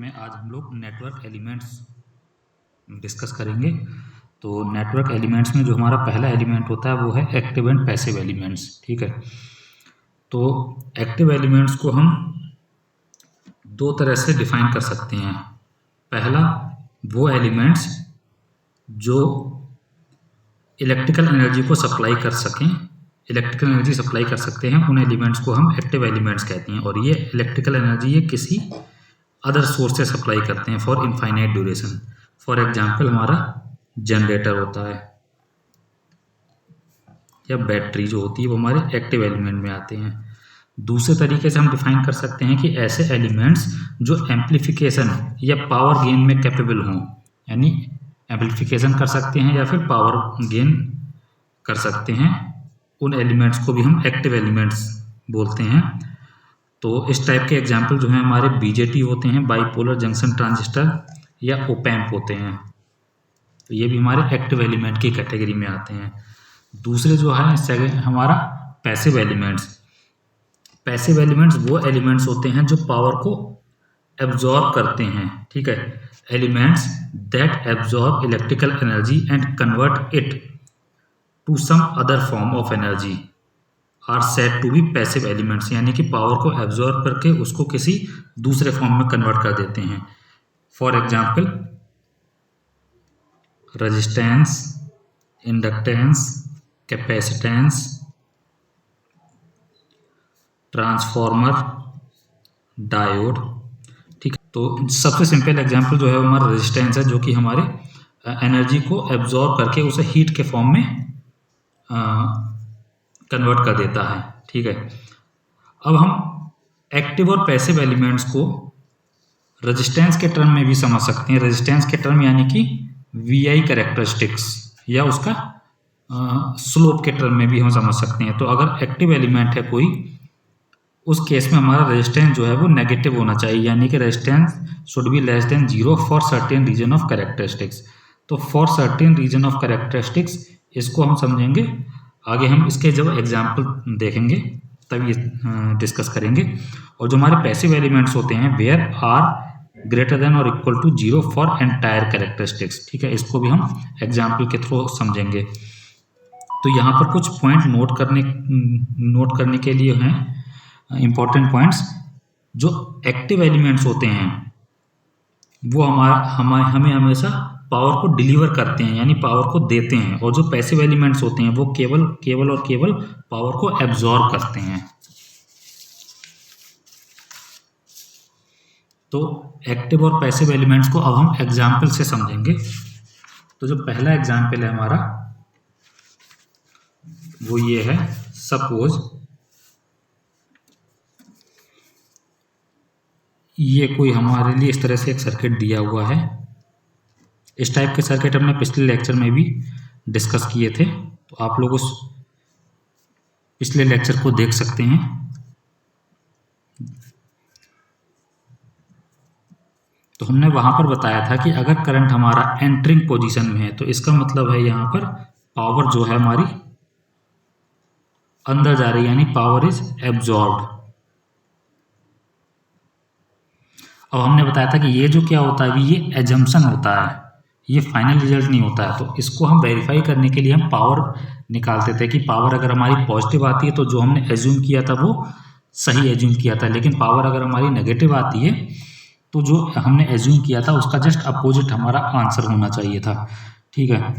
में आज हम लोग नेटवर्क एलिमेंट्स डिस्कस करेंगे। तो नेटवर्क एलिमेंट्स में जो हमारा पहला एलिमेंट होता है वो है एक्टिव एंड पैसिव एलिमेंट्स। ठीक है, तो एक्टिव एलिमेंट्स को हम दो तरह से डिफाइन कर सकते हैं। पहला, वो एलिमेंट्स जो इलेक्ट्रिकल एनर्जी को सप्लाई कर सकें, इलेक्ट्रिकल एनर्जी सप्लाई कर सकते हैं, उन एलिमेंट्स को हम एक्टिव एलिमेंट्स कहते हैं। और ये इलेक्ट्रिकल एनर्जी ये किसी अदर सोर्स से सप्लाई करते हैं for infinite duration. For example हमारा जनरेटर होता है या बैटरी जो होती है वो हमारे एक्टिव एलिमेंट में आते हैं। दूसरे तरीके से हम डिफाइन कर सकते हैं कि ऐसे एलिमेंट्स जो एम्प्लीफिकेशन या पावर गेन में कैपेबल हों, यानी एम्प्लीफिकेशन कर सकते हैं या फिर पावर गेन कर सकते हैं, उन एलिमेंट्स को भी हम एक्टिव एलिमेंट्स बोलते हैं। तो इस टाइप के एग्जाम्पल जो हैं हमारे बीजेटी होते हैं, बाईपोलर जंक्शन ट्रांजिस्टर, या ओपैम्प होते हैं। तो ये भी हमारे एक्टिव एलिमेंट की कैटेगरी में आते हैं। दूसरे जो है हमारा पैसिव एलिमेंट्स। पैसिव एलिमेंट्स वो एलिमेंट्स होते हैं जो पावर को एब्जॉर्ब करते हैं। ठीक है, elements that absorb electrical energy and convert it to some other form of energy are said to be passive elements, यानी कि पावर को एब्जॉर्ब करके उसको किसी दूसरे फॉर्म में कन्वर्ट कर देते हैं। For example resistance, inductance, capacitance, transformer, diode. ठीक है, तो सबसे सिंपल एग्जांपल जो है हमारा रेजिस्टेंस है, जो कि हमारे एनर्जी को एब्जॉर्ब करके उसे हीट के फॉर्म में कन्वर्ट कर देता है। ठीक है, अब हम एक्टिव और पैसिव एलिमेंट्स को रेजिस्टेंस के टर्म में भी समझ सकते हैं। रेजिस्टेंस के टर्म यानी कि वीआई कैरेक्टरिस्टिक्स या उसका स्लोप के टर्म में भी हम समझ सकते हैं। तो अगर एक्टिव एलिमेंट है कोई, उस केस में हमारा रेजिस्टेंस जो है वो नेगेटिव होना चाहिए, यानी कि resistance should be less than 0 for certain region of characteristics. तो for certain region of characteristics इसको हम समझेंगे आगे, हम इसके जब एग्जाम्पल देखेंगे तब ये डिस्कस करेंगे। और जो हमारे पैसिव एलिमेंट्स होते हैं, वेयर आर ग्रेटर देन और equal to 0 for entire characteristics. ठीक है, इसको भी हम एग्जाम्पल के थ्रू समझेंगे। तो यहाँ पर कुछ पॉइंट नोट करने के लिए हैं इंपॉर्टेंट पॉइंट्स। जो एक्टिव एलिमेंट्स होते हैं वो हमें हमेशा पावर को डिलीवर करते हैं, यानी पावर को देते हैं। और जो पैसिव एलिमेंट्स होते हैं वो केवल पावर को एब्जॉर्ब करते हैं। तो एक्टिव और पैसिव एलिमेंट्स को अब हम एग्जाम्पल से समझेंगे। तो जो पहला एग्जाम्पल है हमारा वो ये है, सपोज ये कोई हमारे लिए इस तरह से एक सर्किट दिया हुआ है। इस टाइप के सर्किट हमने पिछले लेक्चर में भी डिस्कस किए थे, तो आप लोग उस पिछले लेक्चर को देख सकते हैं। तो हमने वहां पर बताया था कि अगर करंट हमारा एंटरिंग पोजीशन में है तो इसका मतलब है यहाँ पर पावर जो है हमारी अंदर जा रही है, यानी पावर इज एब्जॉर्ब्ड। अब हमने बताया था कि ये जो क्या होता है, ये एजम्पशन होता है, ये फाइनल रिजल्ट नहीं होता है। तो इसको हम वेरीफाई करने के लिए हम पावर निकालते थे कि पावर अगर हमारी पॉजिटिव आती है तो जो हमने एज्यूम किया था वो सही एज्यूम किया था, लेकिन पावर अगर हमारी नेगेटिव आती है तो जो हमने एज्यूम किया था उसका जस्ट अपोजिट हमारा आंसर होना चाहिए था। ठीक है,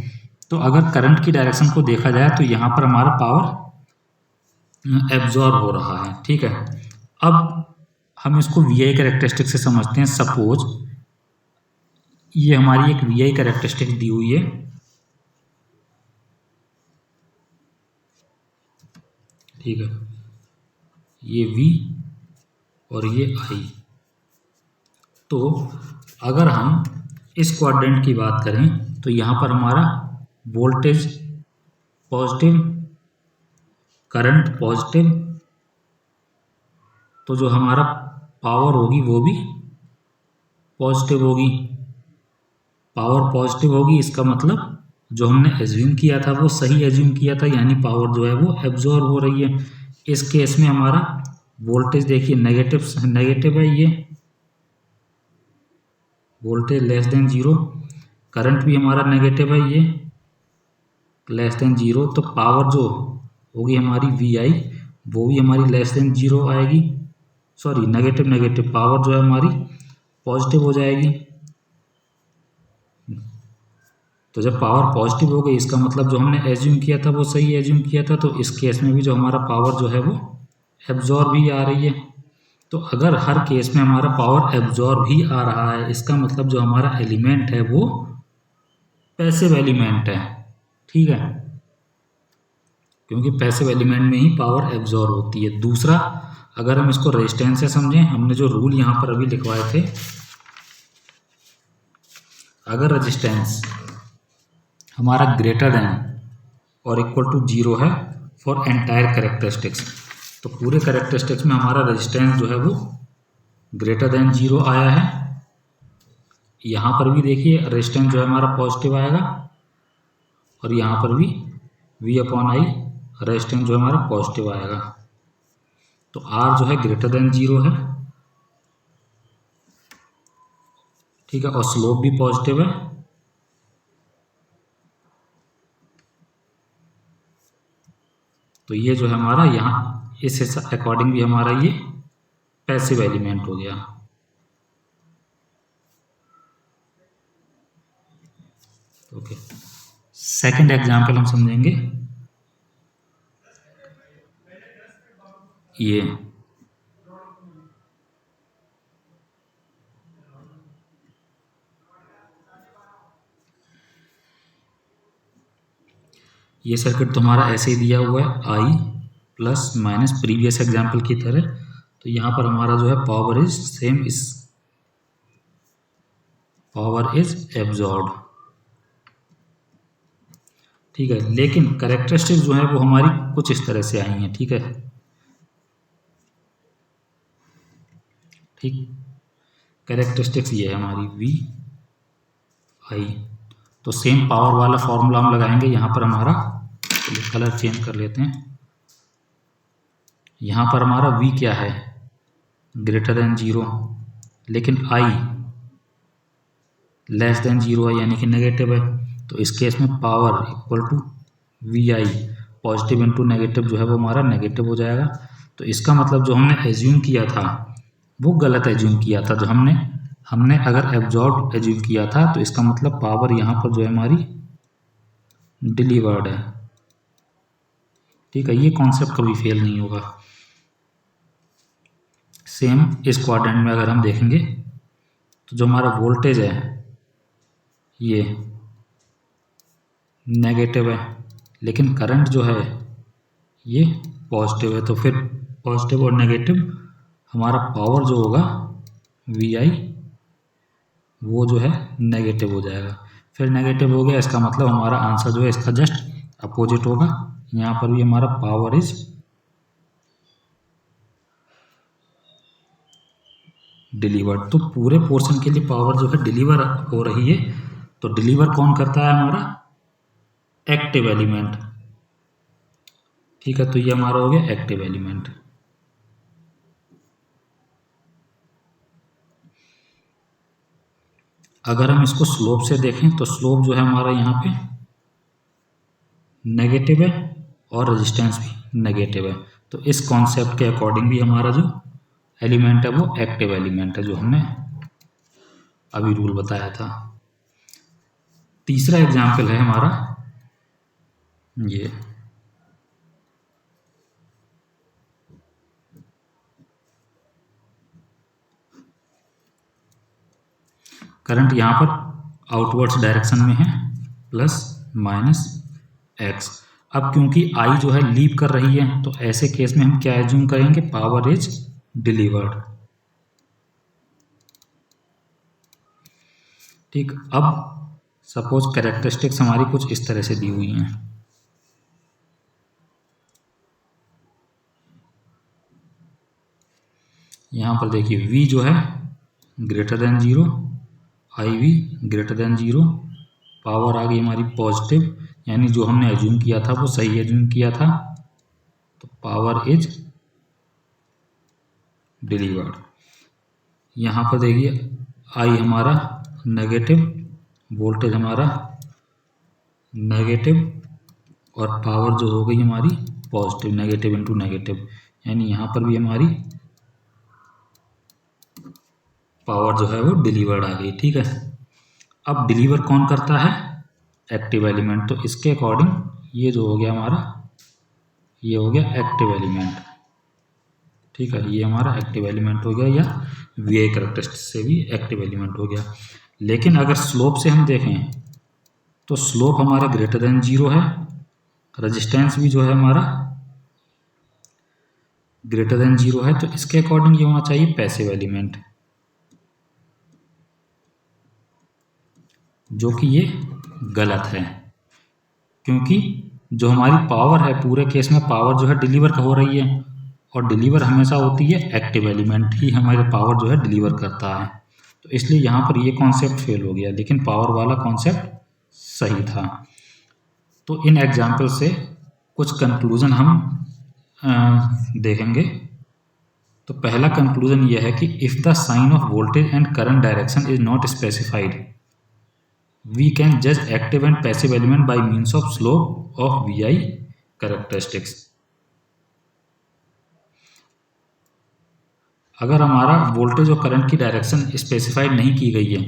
तो अगर करंट की डायरेक्शन को देखा जाए तो यहाँ पर हमारा पावर एब्जॉर्ब हो रहा है। ठीक है, अब हम इसको वीआई कैरेक्टरिस्टिक से समझते हैं। सपोज ये हमारी एक वीआई कैरेक्टरिस्टिक दी हुई है। ठीक है, ये V और ये I। तो अगर हम इस क्वाड्रेंट की बात करें तो यहाँ पर हमारा वोल्टेज पॉजिटिव, करंट पॉजिटिव, तो जो हमारा पावर होगी वो भी पॉजिटिव होगी। पावर पॉजिटिव होगी, इसका मतलब जो हमने एज्यूम किया था वो सही एज्यूम किया था, यानी पावर जो है वो एब्जॉर्ब हो रही है। इस केस में हमारा वोल्टेज देखिए नेगेटिव है, ये voltage less than zero, current भी हमारा नेगेटिव है, ये लेस देन जीरो, तो पावर जो होगी हमारी वी आई वो भी हमारी लेस देन जीरो आएगी, सॉरी नेगेटिव नेगेटिव, पावर जो है हमारी पॉजिटिव हो जाएगी। तो जब पावर पॉजिटिव हो गई इसका मतलब जो हमने एज्यूम किया था वो सही एज्यूम किया था, तो इस केस में भी जो हमारा पावर जो है वो एब्जॉर्ब ही आ रही है। तो अगर हर केस में हमारा पावर एब्जॉर्ब ही आ रहा है इसका मतलब जो हमारा एलिमेंट है वो पैसिव एलिमेंट है, ठीक है, क्योंकि पैसिव एलिमेंट में ही पावर एब्जॉर्ब होती है। दूसरा, अगर हम इसको रेजिस्टेंस से समझें, हमने जो रूल यहाँ पर अभी लिखवाए थे, अगर रेजिस्टेंस हमारा ग्रेटर देन और इक्वल टू जीरो है फॉर एंटायर कैरेक्टरिस्टिक्स, तो पूरे कैरेक्टरिस्टिक्स में हमारा रेजिस्टेंस जो है वो ग्रेटर देन जीरो आया है। यहाँ पर भी देखिए रेजिस्टेंस जो है हमारा पॉजिटिव आएगा, और यहाँ पर भी V अपॉन आई रेजिस्टेंस जो है हमारा पॉजिटिव आएगा। तो R जो है ग्रेटर देन जीरो है, ठीक है, और स्लोप भी पॉजिटिव है। तो ये जो है हमारा यहाँ इस अकॉर्डिंग भी हमारा ये पैसिव एलिमेंट हो गया। ओके, सेकंड एग्जांपल हम समझेंगे ये सर्किट तुम्हारा ऐसे ही दिया हुआ है, आई प्लस माइनस प्रीवियस एग्जाम्पल की तरह। तो यहाँ पर हमारा जो है पावर इज सेम, इस पावर इज एब्जॉर्ब, ठीक है, लेकिन कैरेक्टरिस्टिक्स जो है वो हमारी कुछ इस तरह से आई हैं, ठीक है, ठीक, कैरेक्टरिस्टिक्स ये है हमारी वी आई। तो सेम पावर वाला फॉर्मूला हम लगाएंगे यहाँ पर हमारा, कलर चेंज कर लेते हैं। यहाँ पर हमारा V क्या है, ग्रेटर देन जीरो, लेकिन I लेस देन जीरो है यानी कि नेगेटिव है। तो इस केस में power equal to V I, positive into negative जो है वो हमारा नेगेटिव हो जाएगा। तो इसका मतलब जो हमने एज्यूम किया था वो गलत एज्यूम किया था। जो हमने अगर एब्जॉर्ब एज्यूम किया था तो इसका मतलब पावर यहाँ पर जो है हमारी डिलीवर्ड है, ठीक है, ये कॉन्सेप्ट कभी फेल नहीं होगा। सेम इस क्वाड्रेंट में अगर हम देखेंगे तो जो हमारा वोल्टेज है ये नेगेटिव है, लेकिन करंट जो है ये पॉजिटिव है। तो फिर पॉजिटिव और नेगेटिव हमारा पावर जो होगा वी आई वो जो है नेगेटिव हो जाएगा। फिर नेगेटिव हो गया, इसका मतलब हमारा आंसर जो है इसका जस्ट अपोजिट होगा। यहाँ पर भी हमारा पावर इज डिलीवर्ड। तो पूरे पोर्शन के लिए पावर जो है डिलीवर हो रही है। तो डिलीवर कौन करता है, हमारा एक्टिव एलिमेंट, ठीक है, तो ये हमारा हो गया एक्टिव एलिमेंट। अगर हम इसको स्लोप से देखें तो स्लोप जो है हमारा यहाँ पे नेगेटिव है और रेजिस्टेंस भी नेगेटिव है। तो इस कॉन्सेप्ट के अकॉर्डिंग भी हमारा जो एलिमेंट है वो एक्टिव एलिमेंट है, जो हमने अभी रूल बताया था। तीसरा एग्जाम्पल है हमारा ये, करंट यहाँ पर आउटवर्ड्स डायरेक्शन में है प्लस माइनस एक्स। अब क्योंकि आई जो है लीव कर रही है तो ऐसे केस में हम क्या एज्यूम करेंगे, पावर इज डिलीवर्ड, ठीक। अब सपोज कैरेक्टरिस्टिक्स हमारी कुछ इस तरह से दी हुई हैं, यहाँ पर देखिए V जो है greater than zero, I V greater than zero, power आ गई हमारी पॉजिटिव, यानी जो हमने एज्यूम किया था वो सही एज्यूम किया था। तो पावर इज डिलीवर्ड। यहाँ पर देखिए आई हमारा नेगेटिव, वोल्टेज हमारा नेगेटिव और पावर जो हो गई हमारी पॉजिटिव, नेगेटिव इंटू नेगेटिव, यानी यहाँ पर भी हमारी पावर जो है वो डिलीवर्ड आ गई। ठीक है, अब डिलीवर कौन करता है? Active element. तो इसके अकॉर्डिंग ये जो हो गया हमारा, ये हो गया एक्टिव एलिमेंट। ठीक है, ये हमारा एक्टिव एलिमेंट हो गया, या वी आई करेक्टरिस्टिक से भी एक्टिव एलिमेंट हो गया। लेकिन अगर स्लोप से हम देखें तो स्लोप हमारा ग्रेटर देन 0 है, रेजिस्टेंस भी जो है हमारा ग्रेटर देन 0 है, तो इसके अकॉर्डिंग ये होना चाहिए पैसिव एलिमेंट, जो कि ये गलत है, क्योंकि जो हमारी पावर है पूरे केस में पावर जो है डिलीवर हो रही है, और डिलीवर हमेशा होती है एक्टिव एलिमेंट ही हमारे पावर जो है डिलीवर करता है। तो इसलिए यहाँ पर ये कॉन्सेप्ट फेल हो गया, लेकिन पावर वाला कॉन्सेप्ट सही था। तो इन एग्जाम्पल से कुछ कंक्लूजन हम देखेंगे। तो पहला कंक्लूजन ये है कि if the sign of voltage and current direction is not specified, we can judge active and passive element by means of slope of Vi characteristics। अगर हमारा वोल्टेज और करंट की डायरेक्शन स्पेसिफाइड नहीं की गई है,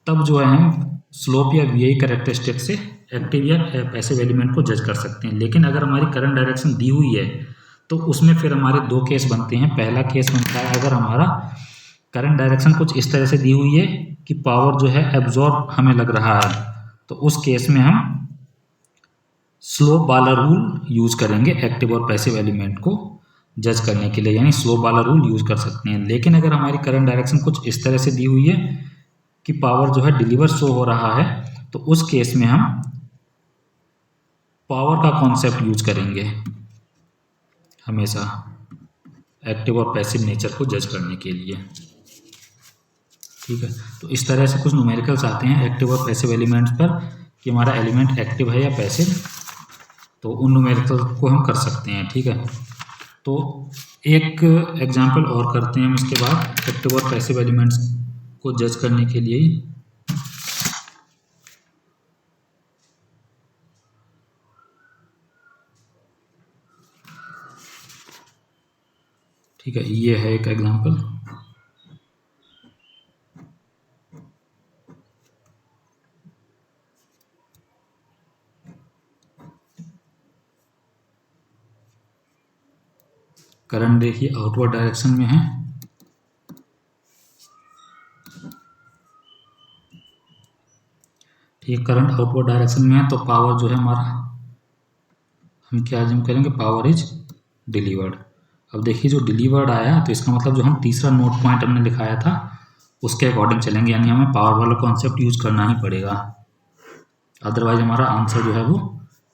तब जो है हम स्लोप या Vi कैरेक्टरिस्टिक से एक्टिव या पैसिव एलिमेंट को जज कर सकते हैं। लेकिन अगर हमारी करंट डायरेक्शन दी हुई है तो उसमें फिर हमारे दो केस बनते हैं। पहला केस बनता है अगर हमारा करंट डायरेक्शन कुछ इस तरह से दी हुई है कि पावर जो है एब्जॉर्ब हमें लग रहा है, तो उस केस में हम स्लोप वाला रूल यूज करेंगे एक्टिव और पैसिव एलिमेंट को जज करने के लिए, यानी स्लोप वाला रूल यूज कर सकते हैं। लेकिन अगर हमारी करंट डायरेक्शन कुछ इस तरह से दी हुई है कि पावर जो है डिलीवर शो हो रहा है, तो उस केस में हम पावर का कॉन्सेप्ट यूज करेंगे हमेशा एक्टिव और पैसिव नेचर को जज करने के लिए। ठीक है, तो इस तरह से कुछ न्यूमेरिकल्स आते हैं एक्टिव और पैसिव एलिमेंट्स पर कि हमारा एलिमेंट एक्टिव है या पैसिव, तो उन न्यूमेरिकल को हम कर सकते हैं। ठीक है, तो एक एग्जांपल और करते हैं हम इसके बाद एक्टिव और पैसिव एलिमेंट्स को जज करने के लिए ही। ठीक है, ये है एक एग्जांपल। करंट देखिए आउटवर्ड डायरेक्शन में है, ठीक, करंट आउटवर्ड डायरेक्शन में है, तो पावर जो है हमारा हम क्या जम करेंगे, पावर इज डिलीवर्ड। अब देखिए जो डिलीवर्ड आया तो इसका मतलब जो हम तीसरा नोट पॉइंट हमने लिखाया था उसके अकॉर्डिंग चलेंगे, यानी हमें पावर वाला कॉन्सेप्ट यूज करना ही पड़ेगा, अदरवाइज हमारा आंसर जो है वो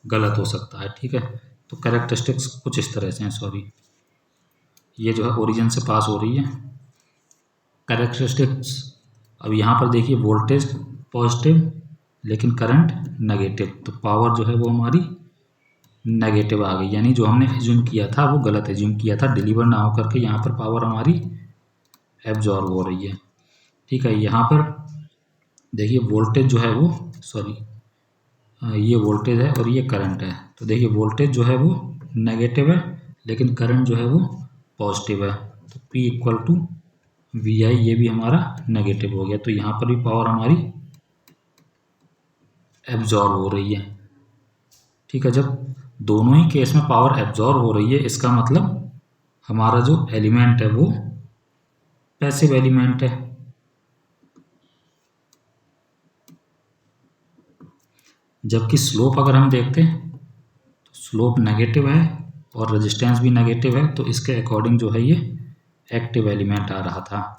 गलत हो सकता है। ठीक है, तो कैरेक्टरिस्टिक्स कुछ इस तरह से हैं, सॉरी ये जो है ओरिजिन से पास हो रही है कैरेक्टरिस्टिक्स। अब यहाँ पर देखिए वोल्टेज पॉजिटिव लेकिन करंट नेगेटिव, तो पावर जो है वो हमारी नेगेटिव आ गई, यानी जो हमने एज्यूम किया था वो गलत एज्यूम किया था, डिलीवर ना हो करके यहाँ पर पावर हमारी एब्जॉर्ब हो रही है। ठीक है, यहाँ पर देखिए वोल्टेज जो है वो सॉरी ये वोल्टेज है और ये करंट है, तो देखिए वोल्टेज जो है वो नेगेटिव है लेकिन करंट जो है वो पॉजिटिव है, तो P इक्वल टू वी आई, ये भी हमारा नेगेटिव हो गया, तो यहाँ पर भी पावर हमारी एब्जॉर्ब हो रही है। ठीक है, जब दोनों ही केस में पावर एब्जॉर्ब हो रही है इसका मतलब हमारा जो एलिमेंट है वो पैसिव एलिमेंट है। जबकि स्लोप अगर हम देखते हैं तो स्लोप नेगेटिव है और रेजिस्टेंस भी नेगेटिव है, तो इसके अकॉर्डिंग जो है ये एक्टिव एलिमेंट आ रहा था,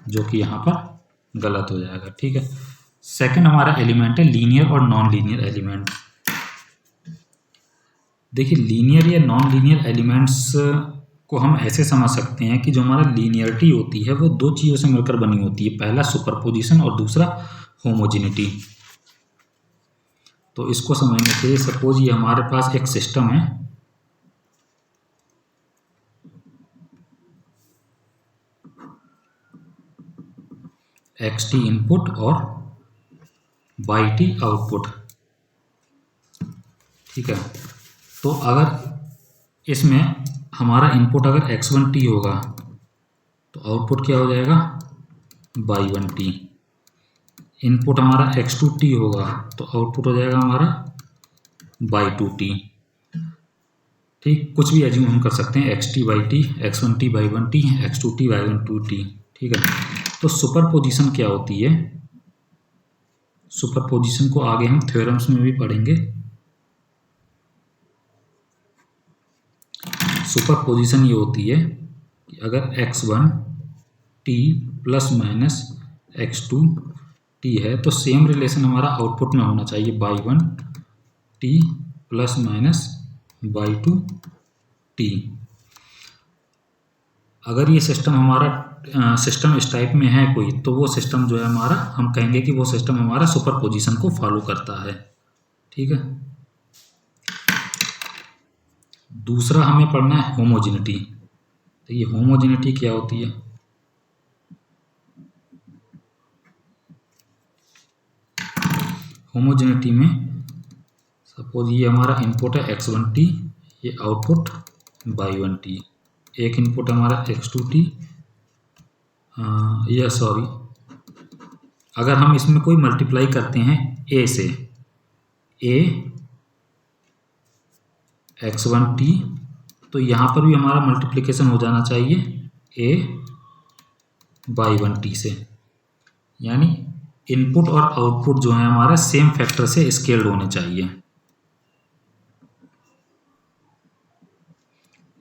जो कि यहाँ पर गलत हो जाएगा। ठीक है, सेकंड हमारा एलिमेंट है लीनियर और नॉन लीनियर एलिमेंट। देखिए लीनियर या नॉन लीनियर एलिमेंट्स को हम ऐसे समझ सकते हैं कि जो हमारा लीनियरिटी होती है वो दो चीज़ों से मिलकर बनी होती है, पहला सुपरपोजिशन और दूसरा होमोजिनिटी। तो इसको समझने के लिए सपोज ये हमारे पास एक सिस्टम है, एक्स टी इनपुट और बाई टी आउटपुट। ठीक है, तो अगर इसमें हमारा इनपुट अगर x1t होगा तो आउटपुट क्या हो जाएगा, y1t। इनपुट हमारा x2t होगा तो आउटपुट हो जाएगा हमारा y2t। ठीक, कुछ भी एज्यूम हम कर सकते हैं, xt y t, x1t y1t, x2t y12t। ठीक है, तो सुपरपोजिशन क्या होती है, सुपरपोजिशन को आगे हम थ्योरम्स में भी पढ़ेंगे। सुपरपोजिशन ये होती है कि अगर x1 t plus minus x2 t है तो सेम रिलेशन हमारा आउटपुट में होना चाहिए, y1 t plus minus y2 t। अगर ये सिस्टम हमारा सिस्टम इस टाइप में है कोई, तो वो सिस्टम जो है हमारा, हम कहेंगे कि वो सिस्टम हमारा सुपरपोजिशन को फॉलो करता है। ठीक है, दूसरा हमें पढ़ना है होमोजेनिटी। तो ये होमोजेनिटी क्या होती है, होमोजेनिटी में सपोज ये हमारा इनपुट है x1t, ये आउटपुट y1t। एक इनपुट हमारा x2t, या सॉरी, अगर हम इसमें कोई मल्टीप्लाई करते हैं a से, a x1t, तो यहाँ पर भी हमारा मल्टीप्लिकेशन हो जाना चाहिए a y1t से, यानी इनपुट और आउटपुट जो है हमारा सेम फैक्टर से स्केल्ड होने चाहिए।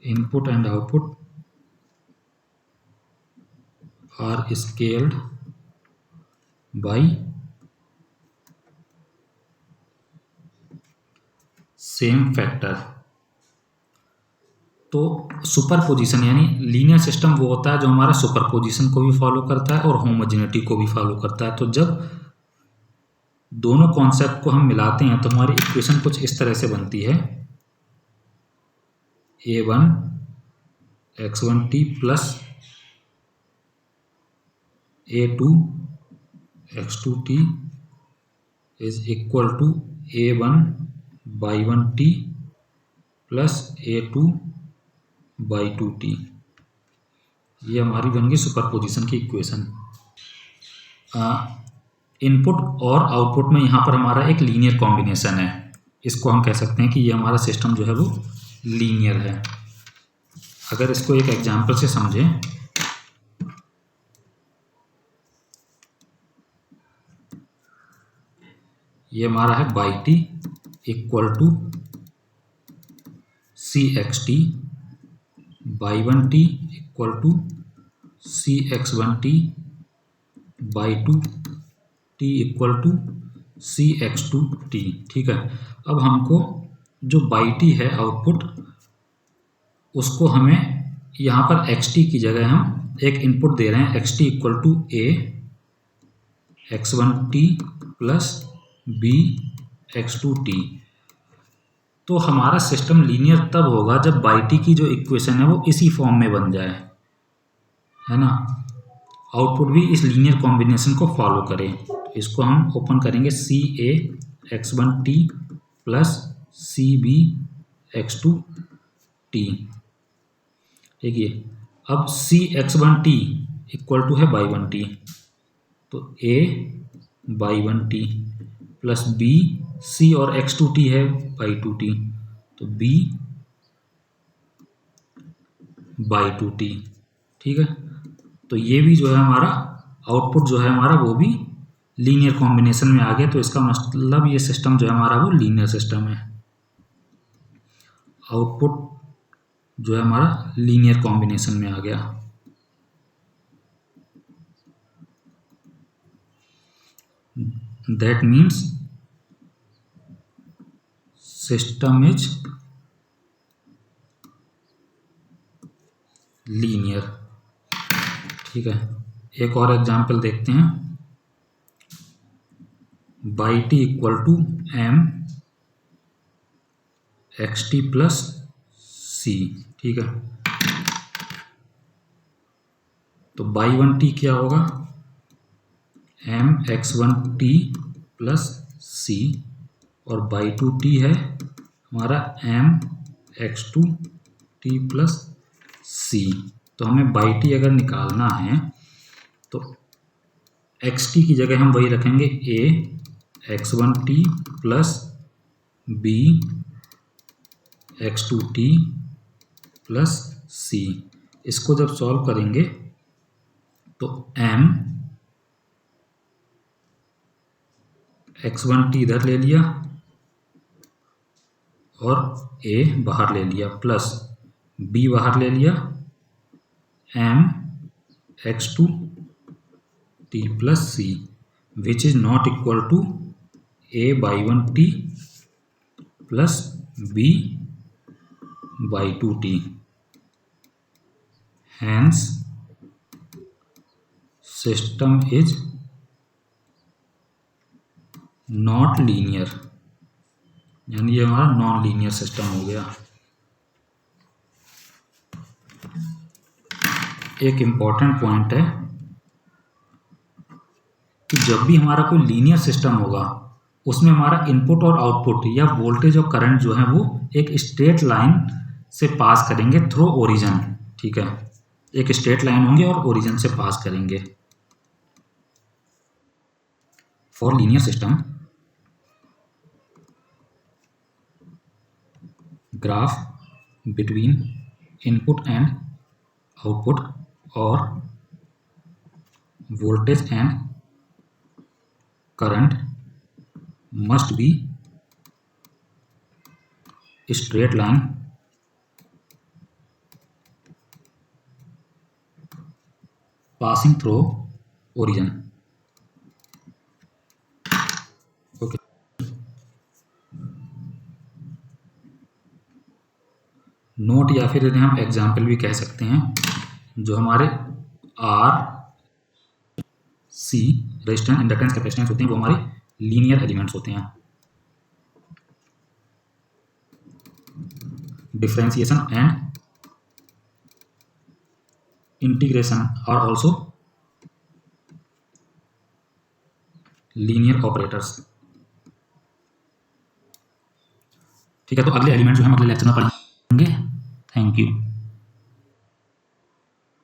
Input and output are scaled by same factor. तो सुपरपोजिशन यानी लीनियर सिस्टम वो होता है जो हमारा सुपरपोजिशन को भी फॉलो करता है और होमोजेनिटी को भी फॉलो करता है। तो जब दोनों कॉन्सेप्ट को हम मिलाते हैं तो हमारी इक्वेशन कुछ इस तरह से बनती है, a1 x1t plus a2 x2t is equal to a1 y1t plus a2 y2t। ये हमारी बन गई सुपरपोजिशन की इक्वेशन। इनपुट और आउटपुट में यहाँ पर हमारा एक लीनियर कॉम्बिनेशन है, इसको हम कह सकते हैं कि ये हमारा सिस्टम जो है वो लीनियर है। अगर इसको एक एग्जांपल से समझें, ये हमारा है y t equal to C X T, y1t equal to C x1t, y2 t equal to C x2t। ठीक है, अब हमको जो y t है आउटपुट, उसको हमें यहाँ पर xt की जगह हम एक इनपुट दे रहे हैं, xt equal to a x1t plus b x2t। तो हमारा सिस्टम लीनियर तब होगा जब y t की जो इक्वेशन है वो इसी फॉर्म में बन जाए, है ना, आउटपुट भी इस लीनियर कॉम्बिनेशन को फॉलो करे। तो इसको हम ओपन करेंगे, सी ए x1t plus C B x2t। ठीक है, अब सी x1t इक्वल टू है y1t, तो a y1t plus b, c और x2t है y2t, तो b y2t। ठीक है, तो ये भी जो है हमारा आउटपुट जो है हमारा वो भी लीनियर कॉम्बिनेशन में आ गया। तो इसका मतलब ये सिस्टम जो है हमारा वो लीनियर सिस्टम है, आउटपुट जो है हमारा लीनियर कॉम्बिनेशन में आ गया। That means system is linear. ठीक है, एक और एग्जांपल देखते हैं, y t equal to m x t plus c. ठीक है, तो बाई वन टी क्या होगा, m x one T plus c और बाई टू टी है हमारा m x two T plus c. तो हमें बाई टी अगर निकालना है तो एक्स टी की जगह हम वही रखेंगे a x one T plus b x two T plus c. इसको जब सॉल्व करेंगे तो एम एक्स वन टी इधर ले लिया और ए बाहर ले लिया प्लस बी बाहर ले लिया M x two T plus C which is not equal to A by one T plus B by two T. Hence system is not linear, यानी ये हमारा नॉन लीनियर सिस्टम हो गया। एक इम्पॉर्टेंट पॉइंट है कि जब भी हमारा कोई लीनियर सिस्टम होगा उसमें हमारा इनपुट और आउटपुट या वोल्टेज और करंट जो है वो एक स्ट्रेट लाइन से पास करेंगे थ्रू ओरिजिन। ठीक है, एक स्ट्रेट लाइन होंगे और ओरिजिन से पास करेंगे। For linear system graph between input and output और voltage and current must be straight line passing through origin। Okay, note या फिर इन्हें हम एग्जाम्पल भी कह सकते हैं। जो हमारे R C resistance inductance capacitance होते हैं वो हमारे लीनियर एलिमेंट्स होते हैं। Differentiation and integration are also linear operators. ठीक है, तो अगले एलिमेंट जो है हम अगले लेक्चर में पढ़ेंगे।